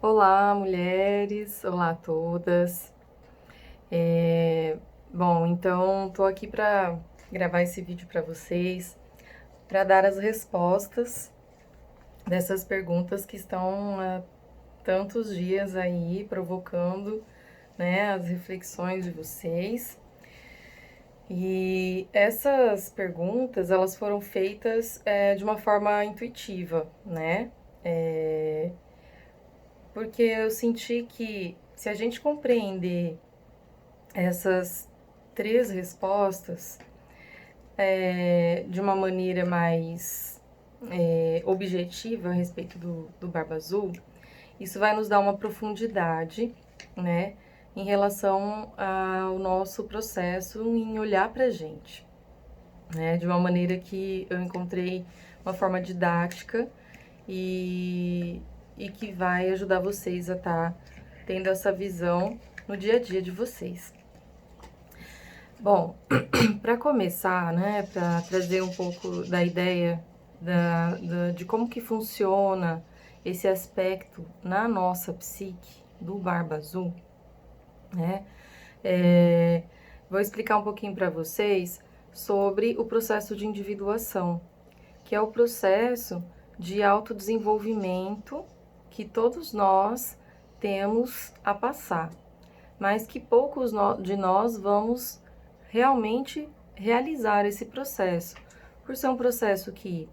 Olá, mulheres! Olá a todas! Bom, então tô aqui para gravar esse vídeo para vocês, para dar as respostas dessas perguntas que estão há tantos dias aí provocando, né, as reflexões de vocês. E essas perguntas, elas foram feitas de uma forma intuitiva, né? É, Porque eu senti que se a gente compreender essas três respostas de uma maneira mais objetiva a respeito do Barba Azul, isso vai nos dar uma profundidade, né, em relação ao nosso processo em olhar pra gente, né, de uma maneira que eu encontrei uma forma didática e, e que vai ajudar vocês a estar tendo essa visão no dia a dia de vocês. Bom, para começar, né, para trazer um pouco da ideia de como que funciona esse aspecto na nossa psique do Barba Azul, né, vou explicar um pouquinho para vocês sobre o processo de individuação, que é o processo de autodesenvolvimento que todos nós temos a passar, mas que poucos de nós vamos realmente realizar esse processo, por ser um processo que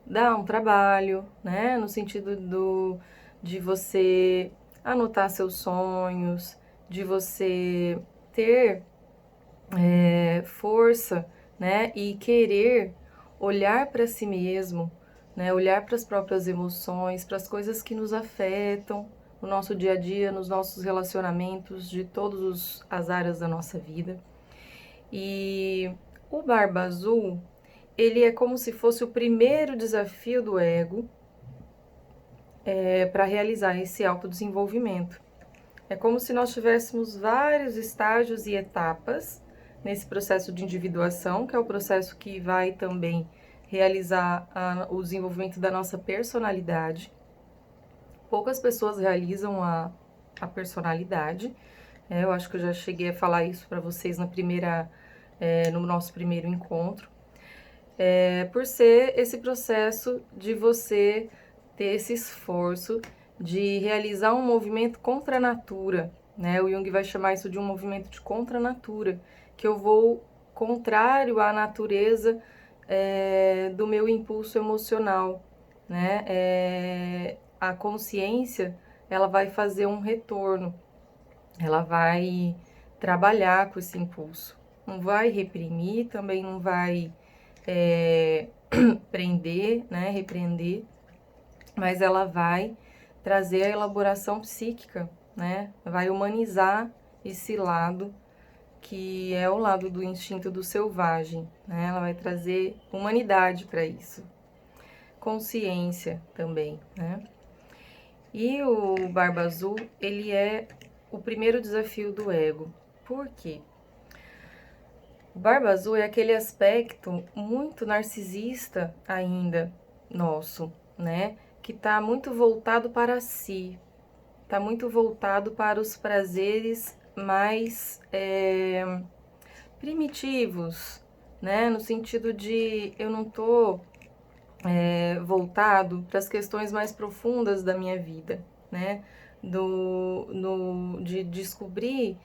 dá um trabalho, né, no sentido de você anotar seus sonhos, de você ter força, né, e querer olhar para si mesmo, né, olhar para as próprias emoções, para as coisas que nos afetam no nosso dia a dia, nos nossos relacionamentos, de todas as áreas da nossa vida. E o Barba Azul, ele é como se fosse o primeiro desafio do ego para realizar esse autodesenvolvimento. É como se nós tivéssemos vários estágios e etapas nesse processo de individuação, que é o processo que vai também realizar o desenvolvimento da nossa personalidade. Poucas pessoas realizam a personalidade. Eu acho que eu já cheguei a falar isso para vocês no nosso primeiro encontro. Por ser esse processo de você ter esse esforço de realizar um movimento contra a natura, né? O Jung vai chamar isso de um movimento de contra a natura, que eu vou contrário à natureza do meu impulso emocional, né? A consciência, ela vai fazer um retorno, ela vai trabalhar com esse impulso, não vai reprimir, também não vai prender, né, repreender, mas ela vai trazer a elaboração psíquica, né, vai humanizar esse lado que é o lado do instinto do selvagem, né, ela vai trazer humanidade para isso, consciência também, né. E o Barba Azul, ele é o primeiro desafio do ego. Por quê? O Barba Azul é aquele aspecto muito narcisista ainda nosso, né? Que tá muito voltado para si, tá muito voltado para os prazeres mais primitivos, né? No sentido de eu não tô voltado para as questões mais profundas da minha vida, né? De descobrir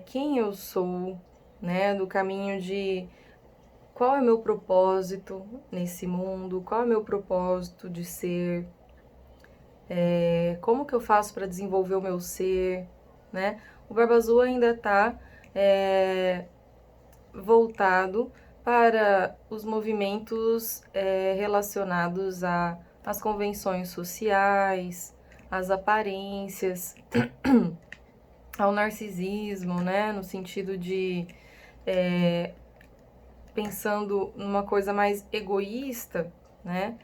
quem eu sou, né? Do caminho de qual é o meu propósito nesse mundo, qual é o meu propósito de ser, como que eu faço para desenvolver o meu ser, né? O Barba Azul ainda está voltado para os movimentos relacionados às convenções sociais, às aparências, ao narcisismo, né? No sentido de pensando numa coisa mais egoísta, né?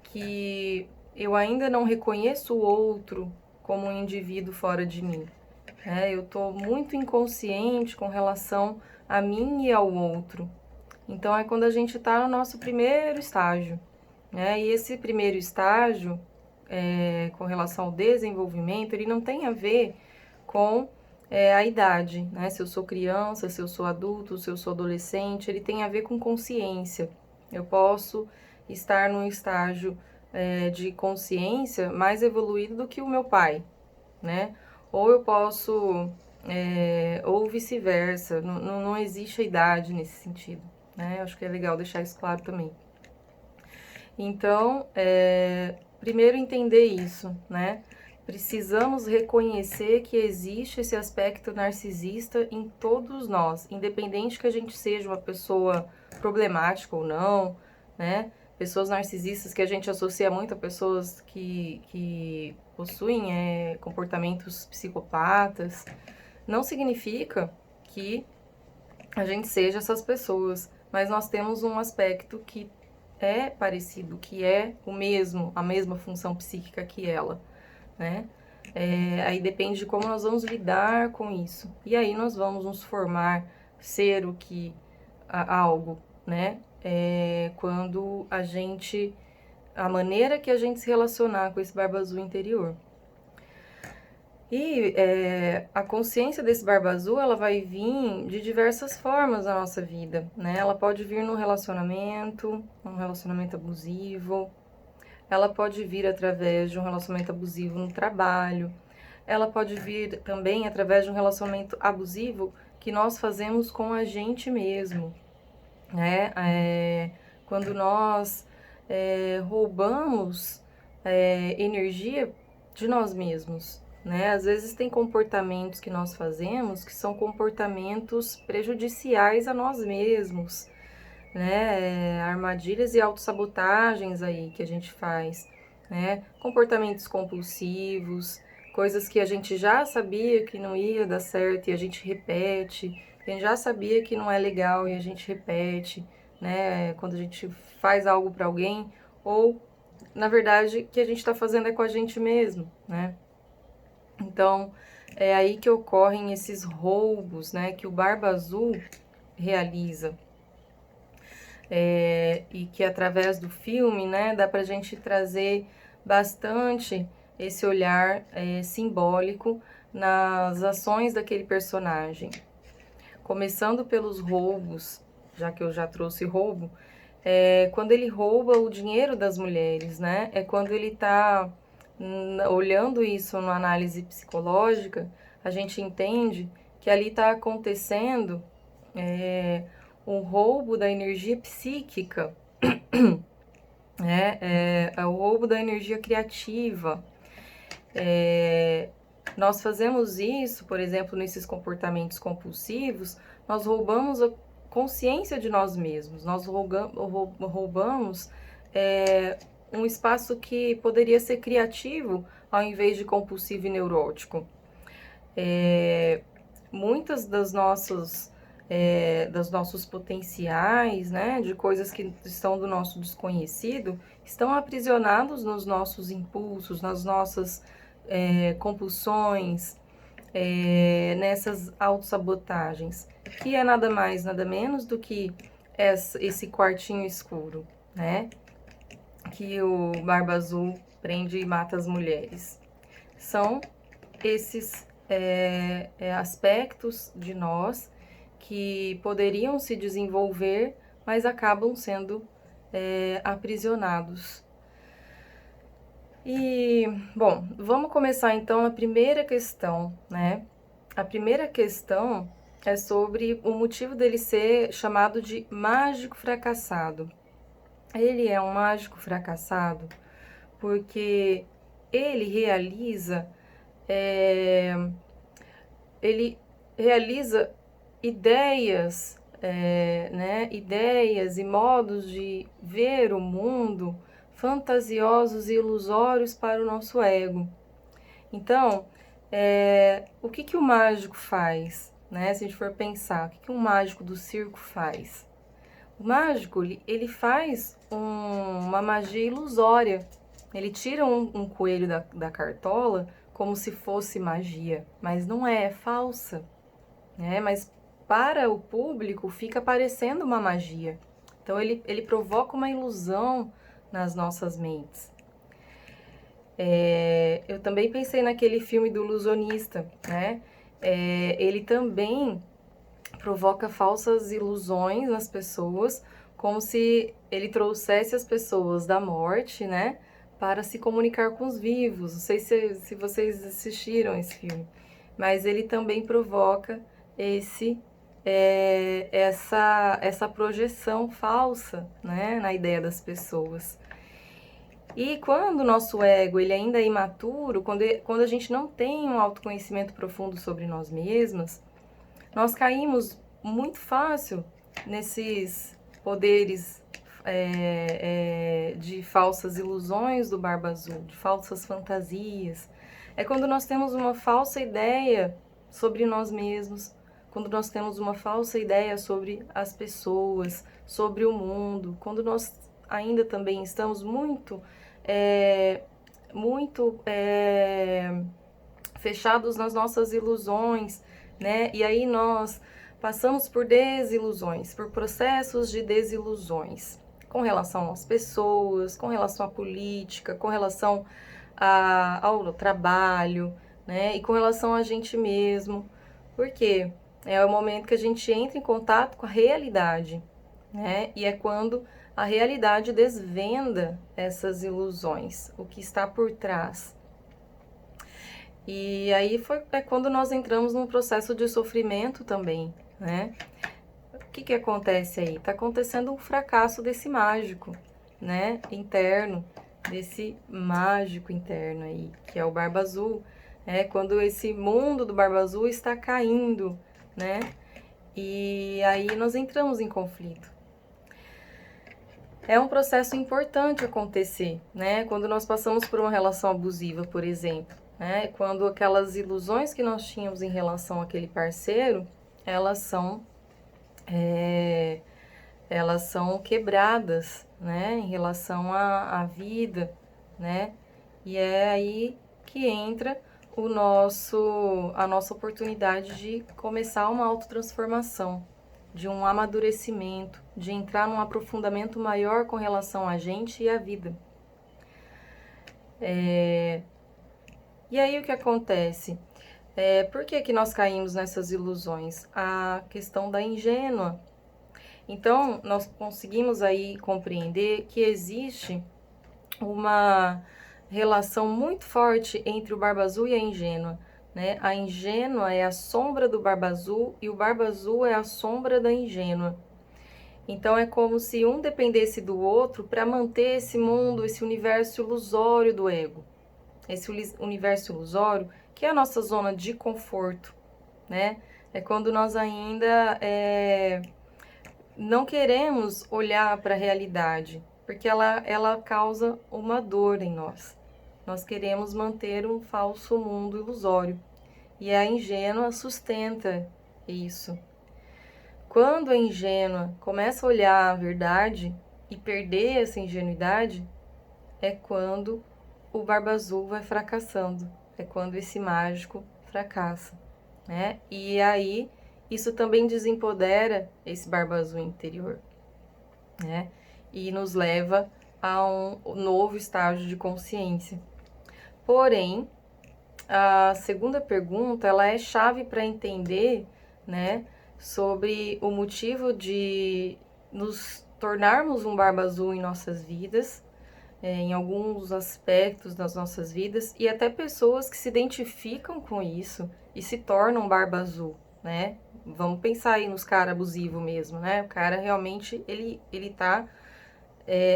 Que eu ainda não reconheço o outro como um indivíduo fora de mim. Eu estou muito inconsciente com relação a mim e ao outro. Então é quando a gente está no nosso primeiro estágio, né? E esse primeiro estágio com relação ao desenvolvimento, ele não tem a ver com a idade, né? Se eu sou criança, se eu sou adulto, se eu sou adolescente, ele tem a ver com consciência. Eu posso estar num estágio de consciência mais evoluído do que o meu pai, né? Ou eu posso, ou vice-versa, não existe a idade nesse sentido, né? Eu acho que é legal deixar isso claro também. Então, primeiro entender isso, né? Precisamos reconhecer que existe esse aspecto narcisista em todos nós, independente que a gente seja uma pessoa problemática ou não, né? Pessoas narcisistas que a gente associa muito a pessoas que possuem comportamentos psicopatas, não significa que a gente seja essas pessoas, mas nós temos um aspecto que é parecido, que é o mesmo, a mesma função psíquica que ela, né? Aí depende de como nós vamos lidar com isso. E aí nós vamos nos formar, ser o que, algo, né? Quando a maneira que a gente se relacionar com esse barba azul interior. E a consciência desse barba azul, ela vai vir de diversas formas na nossa vida, né? Ela pode vir num relacionamento abusivo, ela pode vir através de um relacionamento abusivo no trabalho, ela pode vir também através de um relacionamento abusivo que nós fazemos com a gente mesmo, né? Quando nós roubamos energia de nós mesmos, né? Às vezes tem comportamentos que nós fazemos que são comportamentos prejudiciais a nós mesmos, né? Armadilhas e autossabotagens aí que a gente faz, né? Comportamentos compulsivos, coisas que a gente já sabia que não ia dar certo e a gente repete, a gente já sabia que não é legal e a gente repete, né? Quando a gente faz algo para alguém, ou na verdade o que a gente está fazendo é com a gente mesmo, né? Então é aí que ocorrem esses roubos, né? Que o Barba Azul realiza. E que através do filme, né, dá pra gente trazer bastante esse olhar simbólico nas ações daquele personagem. Começando pelos roubos, já que eu já trouxe roubo, quando ele rouba o dinheiro das mulheres, né, é quando ele tá olhando isso numa análise psicológica, a gente entende que ali está acontecendo um roubo da energia psíquica, é o roubo da energia criativa. Nós fazemos isso, por exemplo, nesses comportamentos compulsivos, nós roubamos a consciência de nós mesmos, nós roubamos um espaço que poderia ser criativo ao invés de compulsivo e neurótico. Muitas dos nossos potenciais, né, de coisas que estão do nosso desconhecido, estão aprisionados nos nossos impulsos, nas nossas compulsões, nessas autossabotagens, que é nada mais, nada menos do que esse quartinho escuro, né, que o Barba Azul prende e mata as mulheres. São esses aspectos de nós que poderiam se desenvolver, mas acabam sendo aprisionados. E, bom, vamos começar então a primeira questão, né? A primeira questão é sobre o motivo dele ser chamado de mágico fracassado. Ele é um mágico fracassado porque ele realiza ideias, né, ideias e modos de ver o mundo fantasiosos e ilusórios para o nosso ego. Então, o que o mágico faz, né? Se a gente for pensar, o que um mágico do circo faz? O mágico, ele faz uma magia ilusória. Ele tira um coelho da cartola como se fosse magia, mas não é falsa, né? Mas para o público fica parecendo uma magia. Então ele provoca uma ilusão nas nossas mentes. Eu também pensei naquele filme do ilusionista, né? Ele também provoca falsas ilusões nas pessoas, como se ele trouxesse as pessoas da morte, né? Para se comunicar com os vivos. Não sei se vocês assistiram esse filme, mas ele também provoca essa projeção falsa, né, na ideia das pessoas. E quando o nosso ego ele ainda é imaturo, quando a gente não tem um autoconhecimento profundo sobre nós mesmas, nós caímos muito fácil nesses poderes de falsas ilusões do Barba Azul, de falsas fantasias. É quando nós temos uma falsa ideia sobre nós mesmos, quando nós temos uma falsa ideia sobre as pessoas, sobre o mundo, quando nós ainda também estamos muito fechados nas nossas ilusões, né? E aí nós passamos por desilusões, por processos de desilusões, com relação às pessoas, com relação à política, com relação ao trabalho, né? E com relação a gente mesmo. Por quê? É o momento que a gente entra em contato com a realidade, né? E é quando a realidade desvenda essas ilusões, o que está por trás. E aí é quando nós entramos num processo de sofrimento também, né? O que acontece aí? Tá acontecendo um fracasso desse mágico, né? Interno, desse mágico interno aí, que é o Barba Azul. Quando esse mundo do Barba Azul está caindo, né? E aí nós entramos em conflito. É um processo importante acontecer, né? Quando nós passamos por uma relação abusiva, por exemplo, né? Quando aquelas ilusões que nós tínhamos em relação àquele parceiro, elas são quebradas, né? Em relação à vida, né? E é aí que entra a nossa oportunidade de começar uma autotransformação, de um amadurecimento, de entrar num aprofundamento maior com relação a gente e a vida. E aí o que acontece? Por que nós caímos nessas ilusões? A questão da ingênua. Então, nós conseguimos aí compreender que existe uma relação muito forte entre o Barba Azul e a ingênua, né? A ingênua é a sombra do Barba Azul e o Barba Azul é a sombra da ingênua. Então é como se um dependesse do outro para manter esse mundo, esse universo ilusório do ego. Esse universo ilusório que é a nossa zona de conforto, né? É quando nós ainda não queremos olhar para a realidade, porque ela causa uma dor em nós. Nós queremos manter um falso mundo ilusório. E a ingênua sustenta isso. Quando a ingênua começa a olhar a verdade e perder essa ingenuidade, é quando o Barba Azul vai fracassando. É quando esse mágico fracassa, né? E aí, isso também desempodera esse Barba Azul interior, né? E nos leva a um novo estágio de consciência. Porém, a segunda pergunta, ela é chave para entender, né, sobre o motivo de nos tornarmos um Barba Azul em nossas vidas, em alguns aspectos das nossas vidas, e até pessoas que se identificam com isso e se tornam Barba Azul, né? Vamos pensar aí nos caras abusivos mesmo, né? O cara realmente, ele tá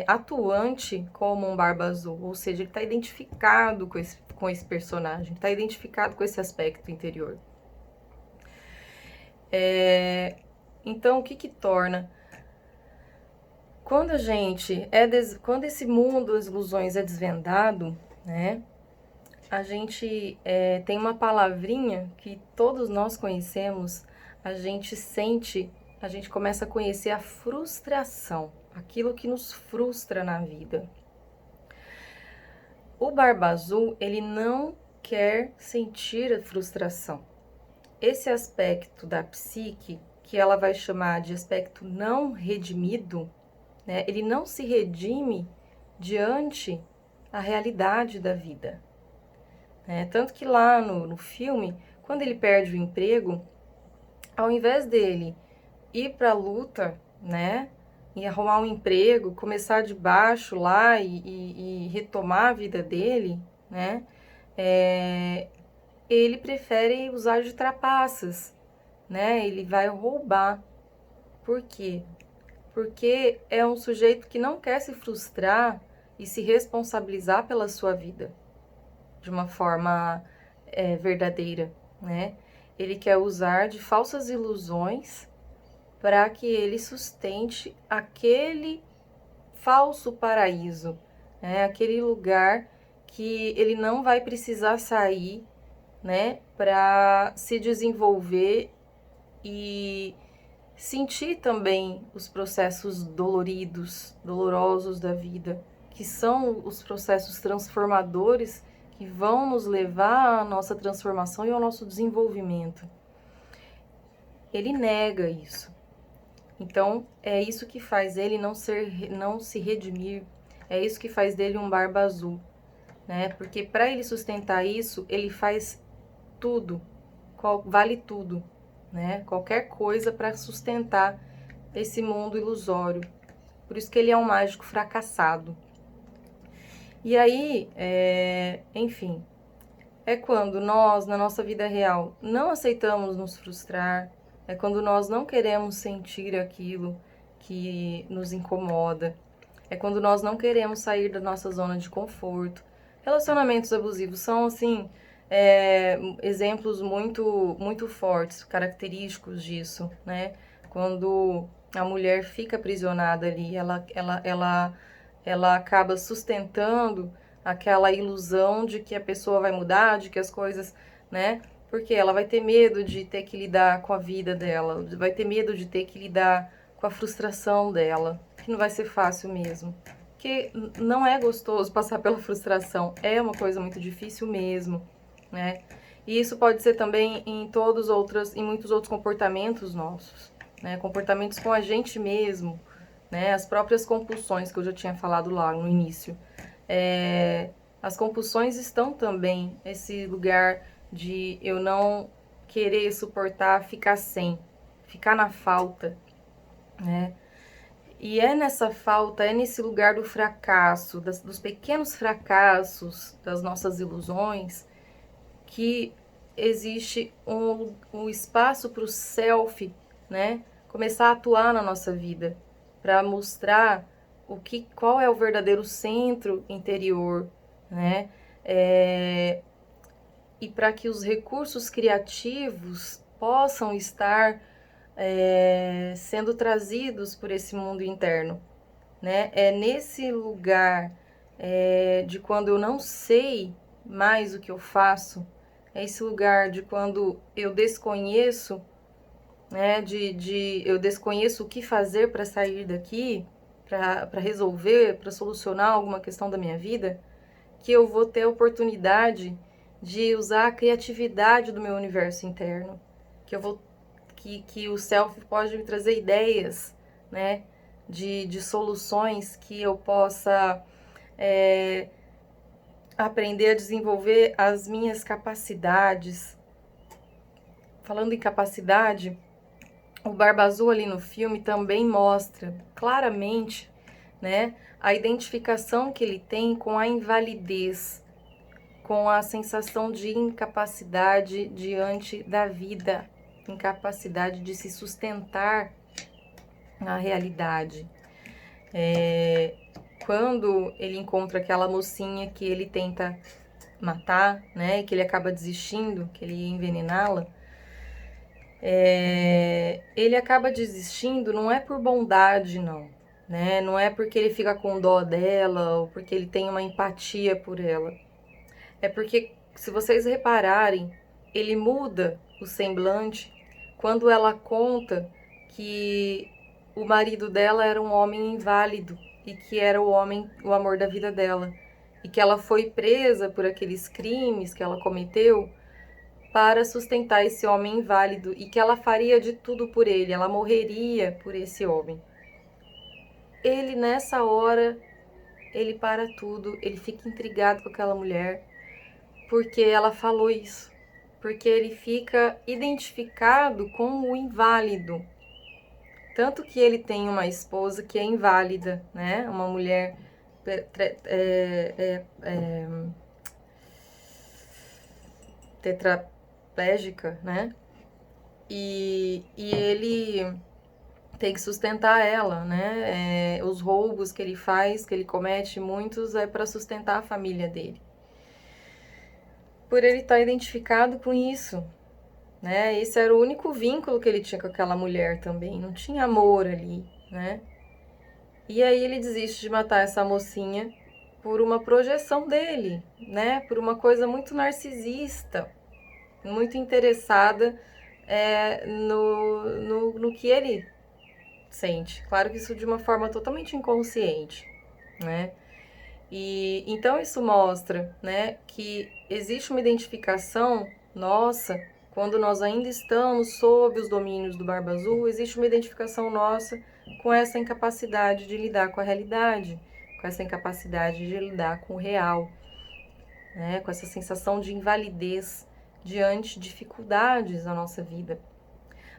atuante como um Barba Azul, ou seja, ele tá identificado com esse personagem, tá identificado com esse aspecto interior. Então, o que torna? Quando quando esse mundo das ilusões é desvendado, né? A gente tem uma palavrinha que todos nós conhecemos, a gente sente, a gente começa a conhecer a frustração, aquilo que nos frustra na vida. O Barba Azul, ele não quer sentir a frustração. Esse aspecto da psique, que ela vai chamar de aspecto não redimido, né? Ele não se redime diante a realidade da vida. Tanto que lá no filme, quando ele perde o emprego, ao invés dele ir para a luta, né, e arrumar um emprego, começar de baixo lá e retomar a vida dele, né, ele prefere usar de trapaças, né, ele vai roubar. Por quê? Porque é um sujeito que não quer se frustrar e se responsabilizar pela sua vida de uma forma verdadeira, né? Ele quer usar de falsas ilusões para que ele sustente aquele falso paraíso, né? Aquele lugar que ele não vai precisar sair, né? Para se desenvolver e sentir também os processos dolorosos da vida, que são os processos transformadores que vão nos levar à nossa transformação e ao nosso desenvolvimento. Ele nega isso. Então, é isso que faz ele não se redimir, é isso que faz dele um barba azul, né? Porque para ele sustentar isso, ele faz tudo, vale tudo, né? Qualquer coisa para sustentar esse mundo ilusório. Por isso que ele é um mágico fracassado. E aí, enfim, é quando nós, na nossa vida real, não aceitamos nos frustrar, é quando nós não queremos sentir aquilo que nos incomoda, é quando nós não queremos sair da nossa zona de conforto. Relacionamentos abusivos são, assim, exemplos muito fortes, característicos disso, né? Quando a mulher fica aprisionada ali, ela acaba sustentando aquela ilusão de que a pessoa vai mudar, de que as coisas, né? Porque ela vai ter medo de ter que lidar com a vida dela, vai ter medo de ter que lidar com a frustração dela, que não vai ser fácil mesmo. Porque não é gostoso passar pela frustração, é uma coisa muito difícil mesmo, né? E isso pode ser também em muitos outros comportamentos nossos, né? Comportamentos com a gente mesmo, né? As próprias compulsões que eu já tinha falado lá no início. As compulsões estão também nesse lugar de eu não querer suportar ficar sem, ficar na falta, né? E é nessa falta, é nesse lugar do fracasso, dos pequenos fracassos, das nossas ilusões, que existe um espaço para o self, né, começar a atuar na nossa vida, para mostrar qual é o verdadeiro centro interior, né, e para que os recursos criativos possam estar sendo trazidos por esse mundo interno, né? É nesse lugar de quando eu não sei mais o que eu faço, é esse lugar de quando eu desconheço, né? Eu desconheço o que fazer para sair daqui, para resolver, para solucionar alguma questão da minha vida, que eu vou ter a oportunidade de usar a criatividade do meu universo interno, que o self pode me trazer ideias, né, de soluções que eu possa aprender a desenvolver as minhas capacidades. Falando em capacidade, o Barba Azul ali no filme também mostra claramente, né, a identificação que ele tem com a invalidez, com a sensação de incapacidade diante da vida, incapacidade de se sustentar na realidade. Quando ele encontra aquela mocinha que ele tenta matar, né, que ele acaba desistindo, que ele ia envenená-la, ele acaba desistindo não é por bondade, não, né, não é porque ele fica com dó dela ou porque ele tem uma empatia por ela. É porque, se vocês repararem, ele muda o semblante quando ela conta que o marido dela era um homem inválido e que era o amor da vida dela. E que ela foi presa por aqueles crimes que ela cometeu para sustentar esse homem inválido e que ela faria de tudo por ele, ela morreria por esse homem. Ele, nessa hora, ele para tudo, ele fica intrigado com aquela mulher, porque ela falou isso. Porque ele fica identificado com o inválido. Tanto que ele tem uma esposa que é inválida, né? Uma mulher tetraplégica, né? E ele tem que sustentar ela, né? Os roubos que ele faz, que ele comete, muitos é para sustentar a família dele. Por ele estar identificado com isso, né? Esse era o único vínculo que ele tinha com aquela mulher também, não tinha amor ali, né? E aí ele desiste de matar essa mocinha por uma projeção dele, né? Por uma coisa muito narcisista, muito interessada no que ele sente. Claro que isso de uma forma totalmente inconsciente, né? E então isso mostra, né, que existe uma identificação nossa quando nós ainda estamos sob os domínios do Barba Azul, existe uma identificação nossa com essa incapacidade de lidar com a realidade, com essa incapacidade de lidar com o real, né, com essa sensação de invalidez diante de dificuldades na nossa vida.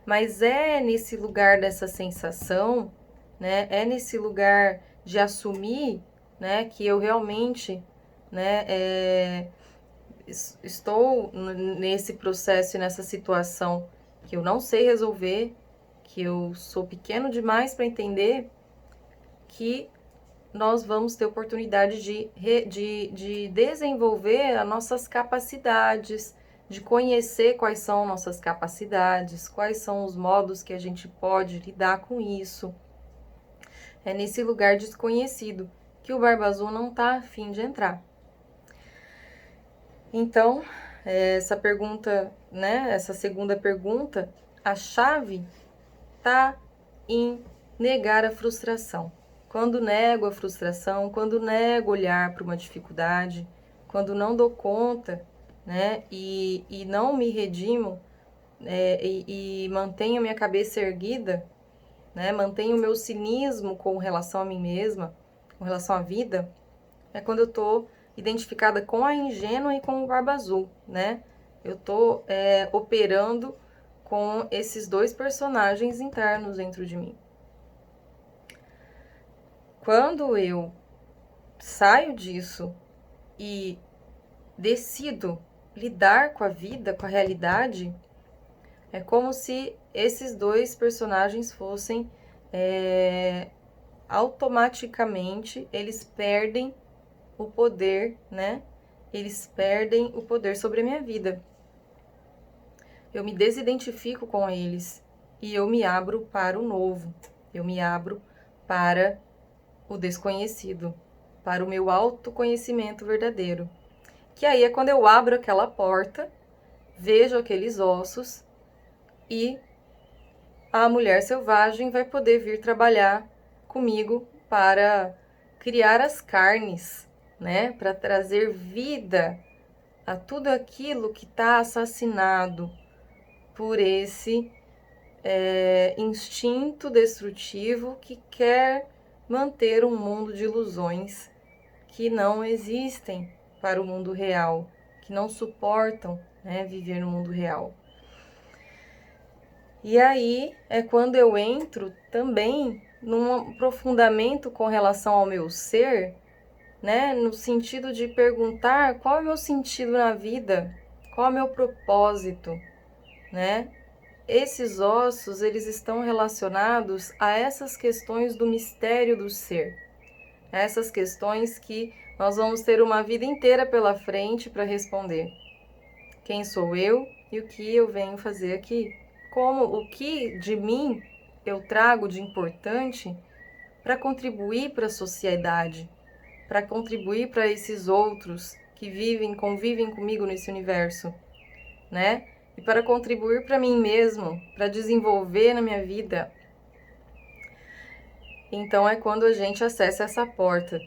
Mas é nesse lugar dessa sensação, né, é nesse lugar de assumir, né, que eu realmente, né, estou nesse processo e nessa situação que eu não sei resolver, que eu sou pequeno demais para entender, que nós vamos ter oportunidade de desenvolver as nossas capacidades, de conhecer quais são nossas capacidades, quais são os modos que a gente pode lidar com isso. É nesse lugar desconhecido que o Barba Azul não está afim de entrar. Então, essa pergunta, né, essa segunda pergunta, a chave está em negar a frustração. Quando nego a frustração, quando nego olhar para uma dificuldade, quando não dou conta, né, e não me redimo, e mantenho minha cabeça erguida, né, mantenho o meu cinismo com relação a mim mesma, com relação à vida, é quando eu estou identificada com a ingênua e com o Barba Azul, né? Eu estou operando com esses dois personagens internos dentro de mim. Quando eu saio disso e decido lidar com a vida, com a realidade, é como se esses dois personagens fossem automaticamente, eles perdem o poder, né? Eles perdem o poder sobre a minha vida. Eu me desidentifico com eles e eu me abro para o novo. Eu me abro para o desconhecido, para o meu autoconhecimento verdadeiro. Que aí é quando eu abro aquela porta, vejo aqueles ossos e a mulher selvagem vai poder vir trabalhar comigo para criar as carnes, né? Para trazer vida a tudo aquilo que está assassinado por esse instinto destrutivo que quer manter um mundo de ilusões que não existem para o mundo real, que não suportam, né, viver no mundo real. E aí é quando eu entro também num aprofundamento com relação ao meu ser, né, no sentido de perguntar qual é o meu sentido na vida, qual é o meu propósito, né? Esses ossos, eles estão relacionados a essas questões do mistério do ser, a essas questões que nós vamos ter uma vida inteira pela frente para responder. Quem sou eu e o que eu venho fazer aqui? O que de mim eu trago de importante para contribuir para a sociedade, para contribuir para esses outros que convivem comigo nesse universo, né? E para contribuir para mim mesmo, para desenvolver na minha vida. Então é quando a gente acessa essa porta.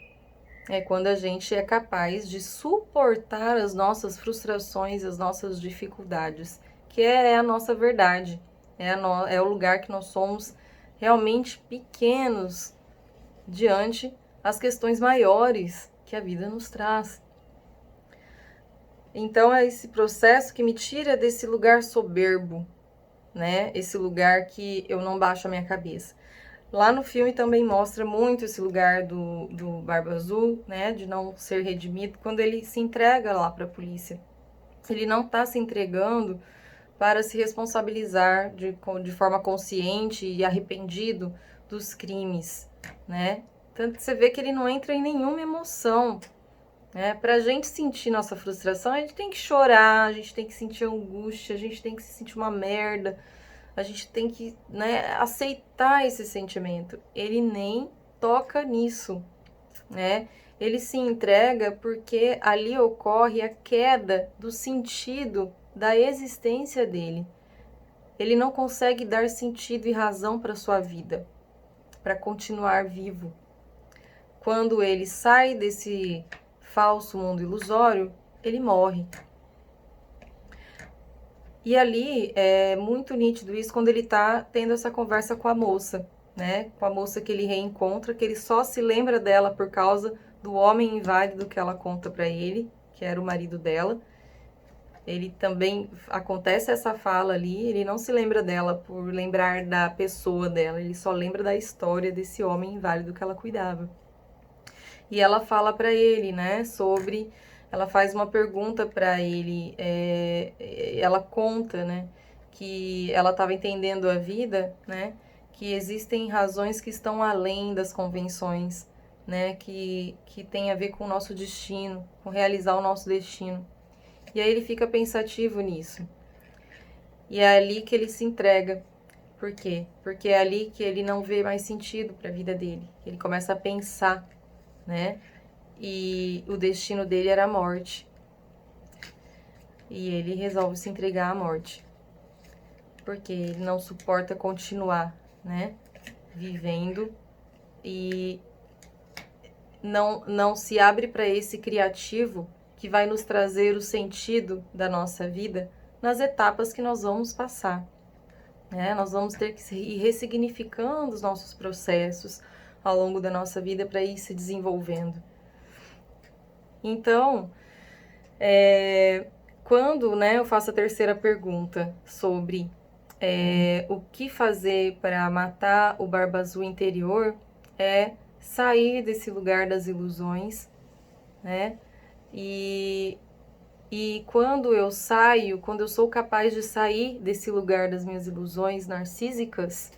É quando a gente é capaz de suportar as nossas frustrações, as nossas dificuldades, que é a nossa verdade. É o lugar que nós somos realmente pequenos diante as questões maiores que a vida nos traz. Então é esse processo que me tira desse lugar soberbo, né? Esse lugar que eu não baixo a minha cabeça. Lá no filme também mostra muito esse lugar do Barba Azul, né? De não ser redimido, quando ele se entrega lá para a polícia. Ele não está se entregando para se responsabilizar de forma consciente e arrependido dos crimes, né? Tanto que você vê que ele não entra em nenhuma emoção, né? Pra gente sentir nossa frustração, a gente tem que chorar, a gente tem que sentir angústia, a gente tem que se sentir uma merda, a gente tem que, né, aceitar esse sentimento. Ele nem toca nisso, né? Ele se entrega porque ali ocorre a queda do sentido da existência dele. Ele não consegue dar sentido e razão para sua vida, para continuar vivo. Quando ele sai desse falso mundo ilusório, ele morre. E ali é muito nítido isso quando ele tá tendo essa conversa com a moça, né? Com a moça que ele reencontra, que ele só se lembra dela por causa do homem inválido que ela conta para ele, que era o marido dela. Ele também acontece essa fala ali, ele não se lembra dela por lembrar da pessoa dela, ele só lembra da história desse homem inválido que ela cuidava. E ela fala para ele, né, sobre, ela faz uma pergunta para ele, ela conta, né, que ela estava entendendo a vida, né, que existem razões que estão além das convenções, né, que tem a ver com o nosso destino, com realizar o nosso destino. E aí ele fica pensativo nisso. E é ali que ele se entrega. Por quê? Porque é ali que ele não vê mais sentido para a vida dele. Ele começa a pensar, né? E o destino dele era a morte. E ele resolve se entregar à morte. Porque ele não suporta continuar, né? Vivendo e não se abre para esse criativo que vai nos trazer o sentido da nossa vida nas etapas que nós vamos passar, né? Nós vamos ter que ir ressignificando os nossos processos ao longo da nossa vida para ir se desenvolvendo. Então, quando, né, eu faço a terceira pergunta sobre o que fazer para matar o Barba Azul interior, é sair desse lugar das ilusões, né? E quando eu saio, quando eu sou capaz de sair desse lugar das minhas ilusões narcísicas,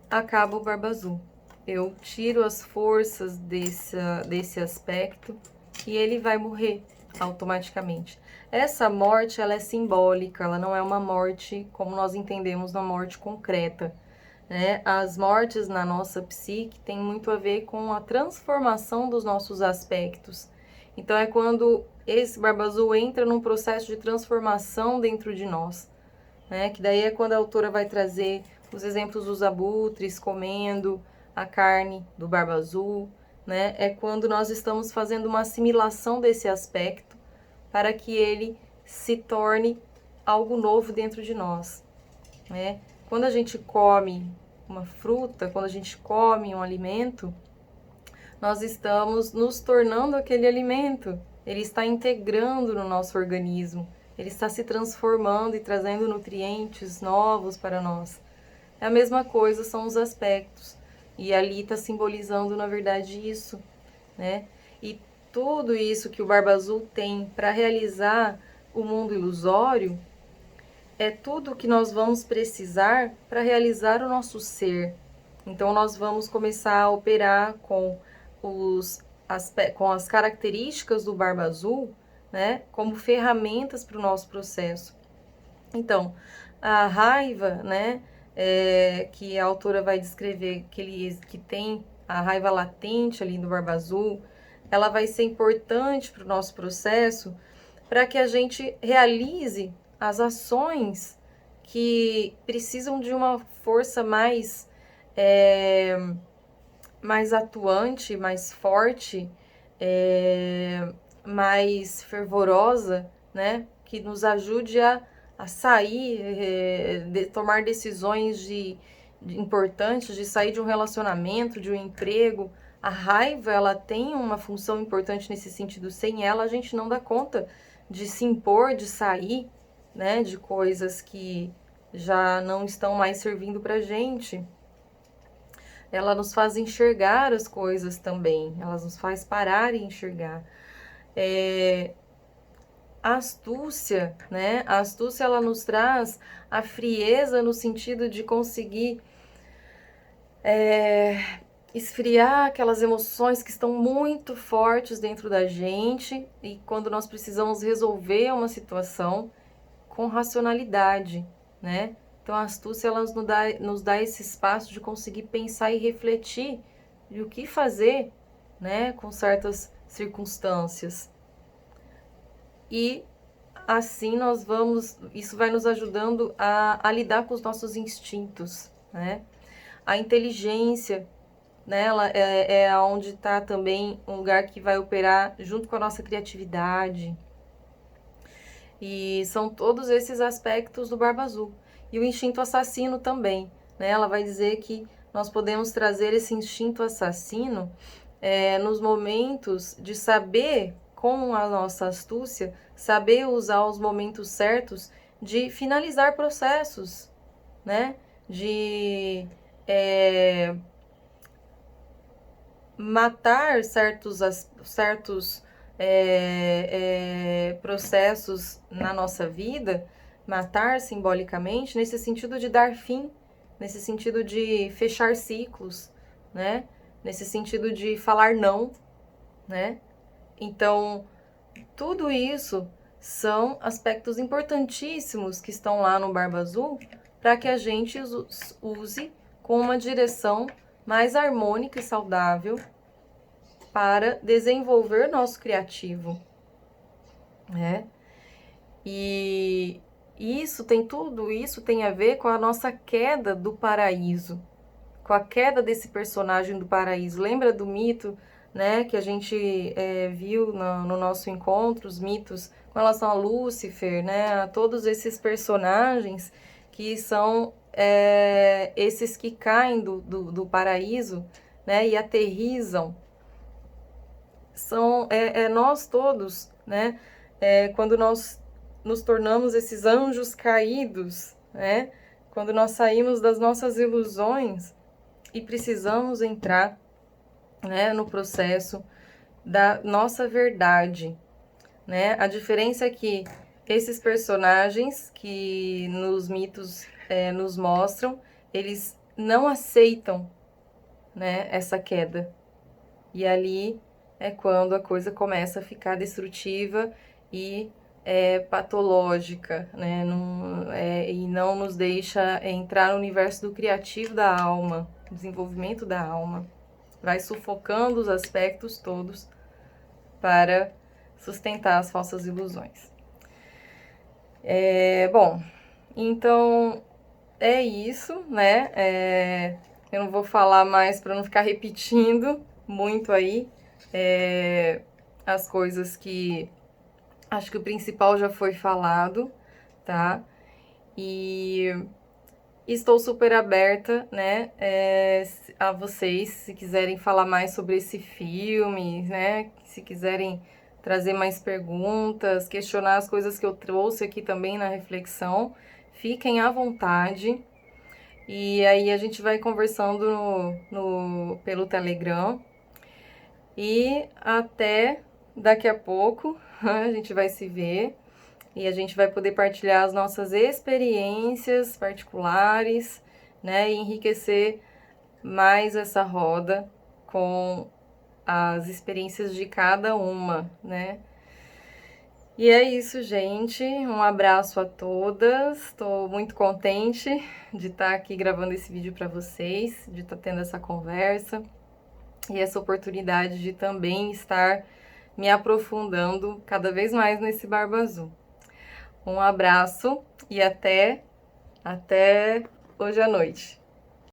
acaba o Barba Azul. Eu tiro as forças desse aspecto e ele vai morrer automaticamente. Essa morte, ela é simbólica, ela não é uma morte como nós entendemos na morte concreta, né? As mortes na nossa psique têm muito a ver com a transformação dos nossos aspectos. Então é quando esse Barba Azul entra num processo de transformação dentro de nós, né? Que daí é quando a autora vai trazer os exemplos dos abutres comendo a carne do Barba Azul, né? É quando nós estamos fazendo uma assimilação desse aspecto para que ele se torne algo novo dentro de nós, né? Quando a gente come uma fruta, quando a gente come um alimento, nós estamos nos tornando aquele alimento. Ele está integrando no nosso organismo, ele está se transformando e trazendo nutrientes novos para nós. É a mesma coisa, são os aspectos. E ali está simbolizando, na verdade, isso, né? E tudo isso que o Barba Azul tem para realizar o mundo ilusório é tudo que nós vamos precisar para realizar o nosso ser. Então, nós vamos começar a operar com as características do Barba Azul, né, como ferramentas para o nosso processo. Então, a raiva, né, que a autora vai descrever que tem a raiva latente ali do Barba Azul, ela vai ser importante para o nosso processo para que a gente realize as ações que precisam de uma força mais atuante, mais forte, mais fervorosa, né? Que nos ajude a sair, tomar decisões importantes de sair de um relacionamento, de um emprego. A raiva, ela tem uma função importante nesse sentido. Sem ela, a gente não dá conta de se impor, de sair, né, de coisas que já não estão mais servindo pra gente. Ela nos faz enxergar as coisas também, ela nos faz parar e enxergar. A astúcia, né? A astúcia, ela nos traz a frieza no sentido de conseguir esfriar aquelas emoções que estão muito fortes dentro da gente e quando nós precisamos resolver uma situação com racionalidade, né? Então, a astúcia, ela nos dá esse espaço de conseguir pensar e refletir de o que fazer, né, com certas circunstâncias. E assim isso vai nos ajudando a lidar com os nossos instintos, né? A inteligência, né, ela é onde está também um lugar que vai operar junto com a nossa criatividade. E são todos esses aspectos do Barba Azul. E o instinto assassino também, né? Ela vai dizer que nós podemos trazer esse instinto assassino nos momentos de saber, com a nossa astúcia, saber usar os momentos certos de finalizar processos, né? De matar certos processos na nossa vida, matar simbolicamente, nesse sentido de dar fim, nesse sentido de fechar ciclos, né? Nesse sentido de falar não, né? Então, tudo isso são aspectos importantíssimos que estão lá no Barba Azul para que a gente use com uma direção mais harmônica e saudável para desenvolver nosso criativo, né? E tudo isso tem a ver com a nossa queda do paraíso, com a queda desse personagem do paraíso. Lembra do mito, né, que a gente viu no nosso encontro, os mitos com relação a Lúcifer, né, a todos esses personagens que são esses que caem do paraíso, né, e aterrissam. São nós todos, né, quando nós nos tornamos esses anjos caídos, né, quando nós saímos das nossas ilusões e precisamos entrar, né, no processo da nossa verdade, né? A diferença é que esses personagens que nos mitos nos mostram, eles não aceitam, né, essa queda. E ali é quando a coisa começa a ficar destrutiva e patológica, né? E não nos deixa entrar no universo do criativo da alma, desenvolvimento da alma. Vai sufocando os aspectos todos para sustentar as falsas ilusões. Bom, então é isso, né? Eu não vou falar mais para não ficar repetindo muito aí as coisas que acho que o principal já foi falado, tá? E estou super aberta, né, a vocês, se quiserem falar mais sobre esse filme, né, se quiserem trazer mais perguntas, questionar as coisas que eu trouxe aqui também na reflexão, fiquem à vontade. E aí a gente vai conversando pelo Telegram. E até daqui a pouco a gente vai se ver. E a gente vai poder partilhar as nossas experiências particulares, né? E enriquecer mais essa roda com as experiências de cada uma, né? E é isso, gente. Um abraço a todas. Estou muito contente de estar aqui gravando esse vídeo para vocês, de estar tendo essa conversa e essa oportunidade de também estar me aprofundando cada vez mais nesse Barba Azul. Um abraço e até hoje à noite.